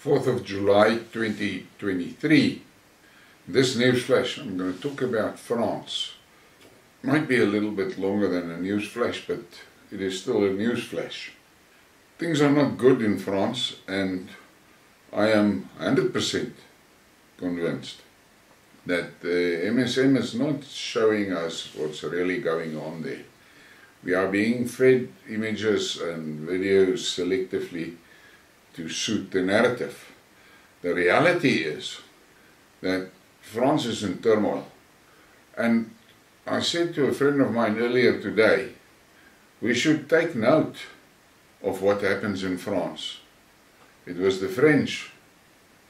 4th of July 2023. This news flash, I'm going to talk about France. Might be a little bit longer than a news flash, but it is still a news flash. Things are not good in France, and I am 100% convinced that the MSM is not showing us what's really going on there. We are being fed images and videos selectively to suit the narrative. The reality is that France is in turmoil. And I said to a friend of mine earlier today, we should take note of what happens in France. It was the French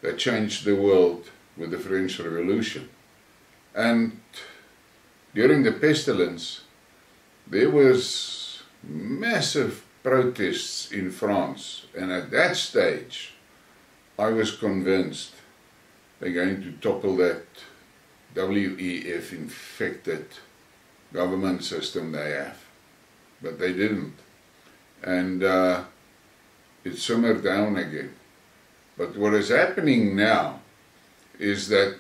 that changed the world with the French Revolution. And during the pestilence, there was massive protests in France, and at that stage I was convinced they're going to topple that WEF infected government system they have, but they didn't, and it simmered down again. But what is happening now is that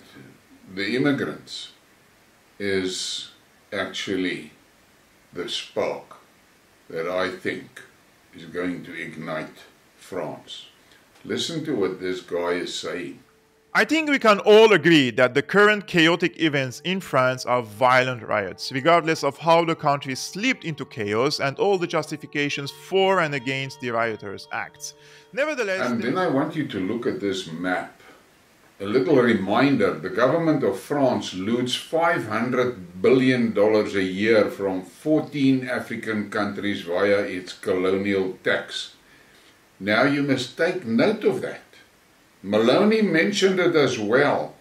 the immigrants is actually the spark that I think is going to ignite France. Listen to what this guy is saying. I think we can all agree that the current chaotic events in France are violent riots, regardless of how the country slipped into chaos and all the justifications for and against the rioters' acts. Nevertheless, and then I want you to look at this map. A little reminder, the government of France loots $500 billion a year from 14 African countries via its colonial tax. Now you must take note of that. Meloni mentioned it as well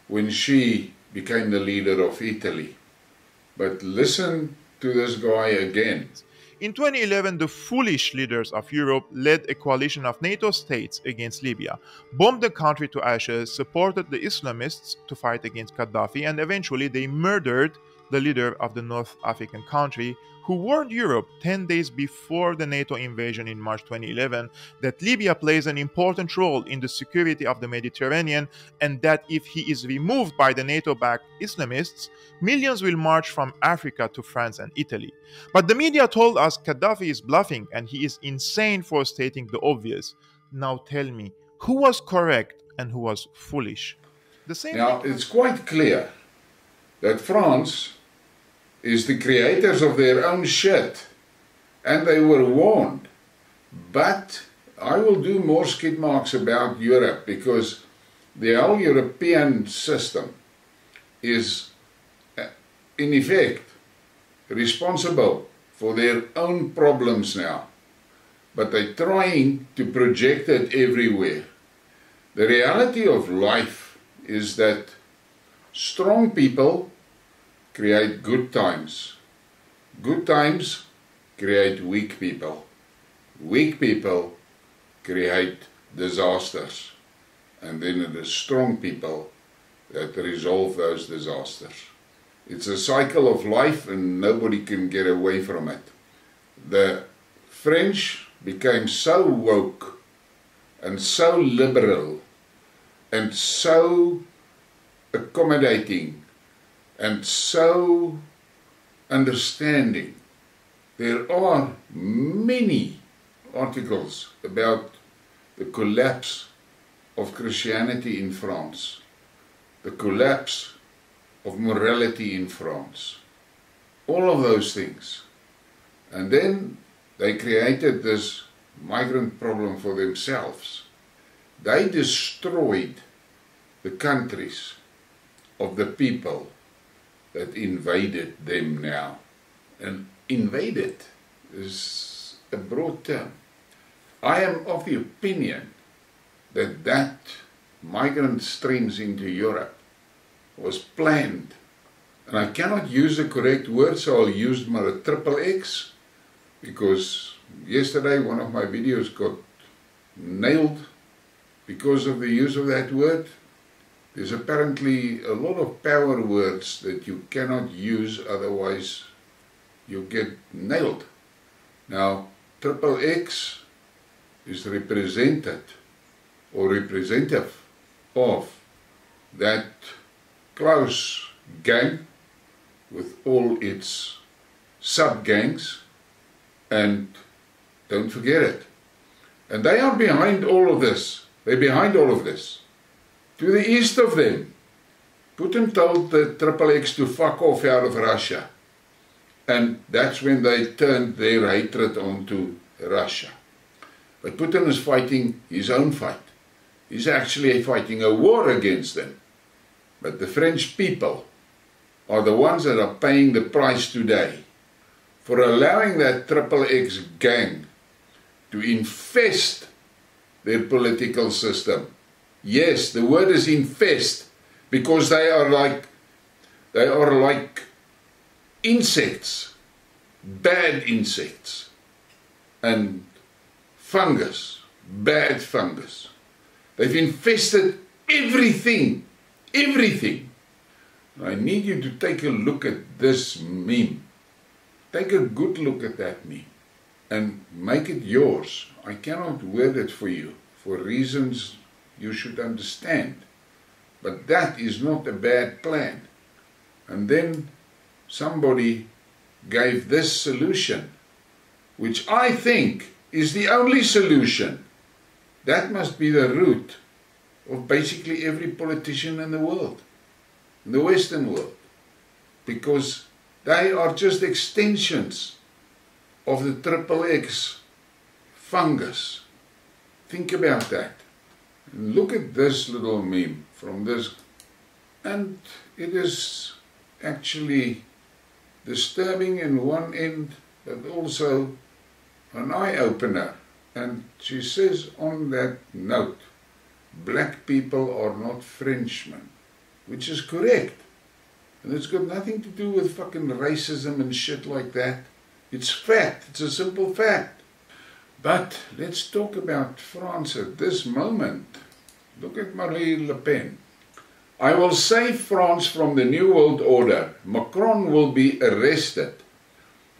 when she became the leader of Italy. But listen to this guy again. In 2011, the foolish leaders of Europe led a coalition of NATO states against Libya, bombed the country to ashes, supported the Islamists to fight against Gaddafi, and eventually they murdered the leader of the North African country, who warned Europe 10 days before the NATO invasion in March 2011 that Libya plays an important role in the security of the Mediterranean, and that if he is removed by the NATO-backed Islamists, millions will march from Africa to France and Italy. But the media told us Gaddafi is bluffing and he is insane for stating the obvious. Now tell me, who was correct and who was foolish? Now, it's quite clear that France is the creators of their own shit, and they were warned. But I will do more Skidmarks about Europe, because the whole European system is in effect responsible for their own problems now, but they're trying to project it everywhere. The reality of life is that strong people create good times. Good times create weak people. Weak people create disasters. And then it is strong people that resolve those disasters. It's a cycle of life and nobody can get away from it. The French became so woke and so liberal and so accommodating and so understanding. There are many articles about the collapse of Christianity in France, the collapse of morality in France, all of those things. And then they created this migrant problem for themselves. They destroyed the countries of the people that invaded them now. And invaded is a broad term. I am of the opinion that that migrant streams into Europe was planned. And I cannot use the correct word, so I'll use my triple X, because yesterday one of my videos got nailed because of the use of that word. There's apparently a lot of power words that you cannot use, otherwise you get nailed. Now, triple X is represented or representative of that close gang with all its sub-gangs, and don't forget it. And they are behind all of this. They're behind all of this. To the east of them, Putin told the XXX to fuck off out of Russia. And that's when they turned their hatred onto Russia. But Putin is fighting his own fight. He's actually fighting a war against them. But the French people are the ones that are paying the price today for allowing that XXX gang to infest their political system. Yes, the word is infest, because they are like insects, bad insects, and fungus, bad fungus. They've infested everything, everything. I need you to take a look at this meme. Take a good look at that meme and make it yours. I cannot word it for you for reasons you should understand. But that is not a bad plan. And then somebody gave this solution, which I think is the only solution. That must be the root of basically every politician in the world, in the Western world, because they are just extensions of the XXX fungus. Think about that. And look at this little meme from this, and it is actually disturbing in one end, but also an eye-opener. And she says on that note, black people are not Frenchmen, which is correct. And it's got nothing to do with fucking racism and shit like that. It's fact, it's a simple fact. But let's talk about France at this moment. Look at Marine Le Pen. I will save France from the New World Order. Macron will be arrested.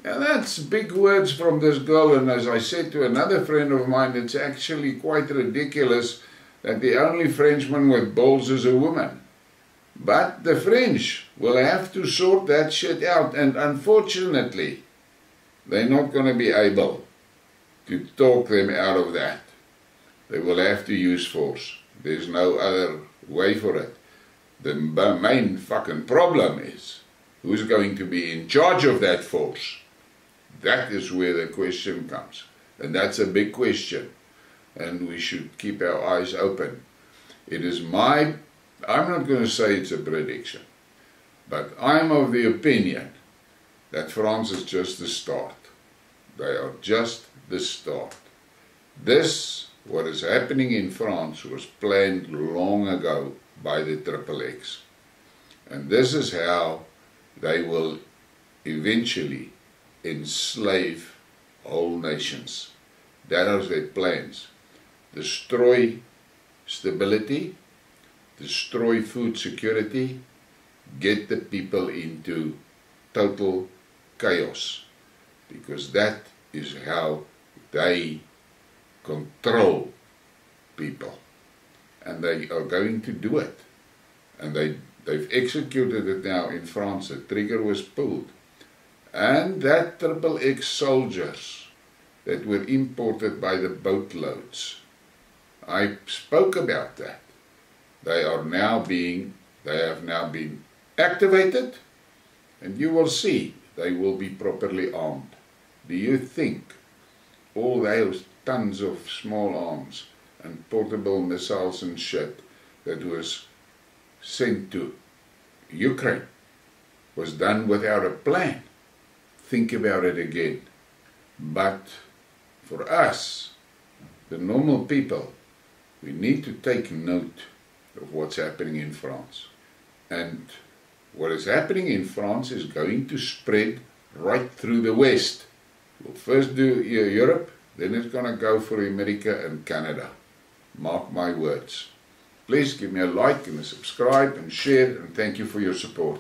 Now that's big words from this girl, and as I said to another friend of mine, it's actually quite ridiculous that the only Frenchman with balls is a woman. But the French will have to sort that shit out, and unfortunately, they're not going to be able to talk them out of that. They will have to use force. There's no other way for it. The main fucking problem is, who's going to be in charge of that force? That is where the question comes. And that's a big question. And we should keep our eyes open. It is I'm not going to say it's a prediction, but I'm of the opinion that France is just the start. They are just the start. This, what is happening in France, was planned long ago by the XXX. And this is how they will eventually enslave whole nations. That are their plans. Destroy stability, destroy food security, get the people into total chaos, because that is how they control people, and they are going to do it, and they've executed it now in France. The trigger was pulled, and that XXX soldiers that were imported by the boatloads, I spoke about that. They have now been activated, and you will see they will be properly armed. Do you think all those tons of small arms and portable missiles and shit that was sent to Ukraine was done without a plan? Think about it again. But for us, the normal people, we need to take note of what's happening in France. And what is happening in France is going to spread right through the West. We'll first do Europe, then it's going to go for America and Canada. Mark my words. Please give me a like and a subscribe and share, and thank you for your support.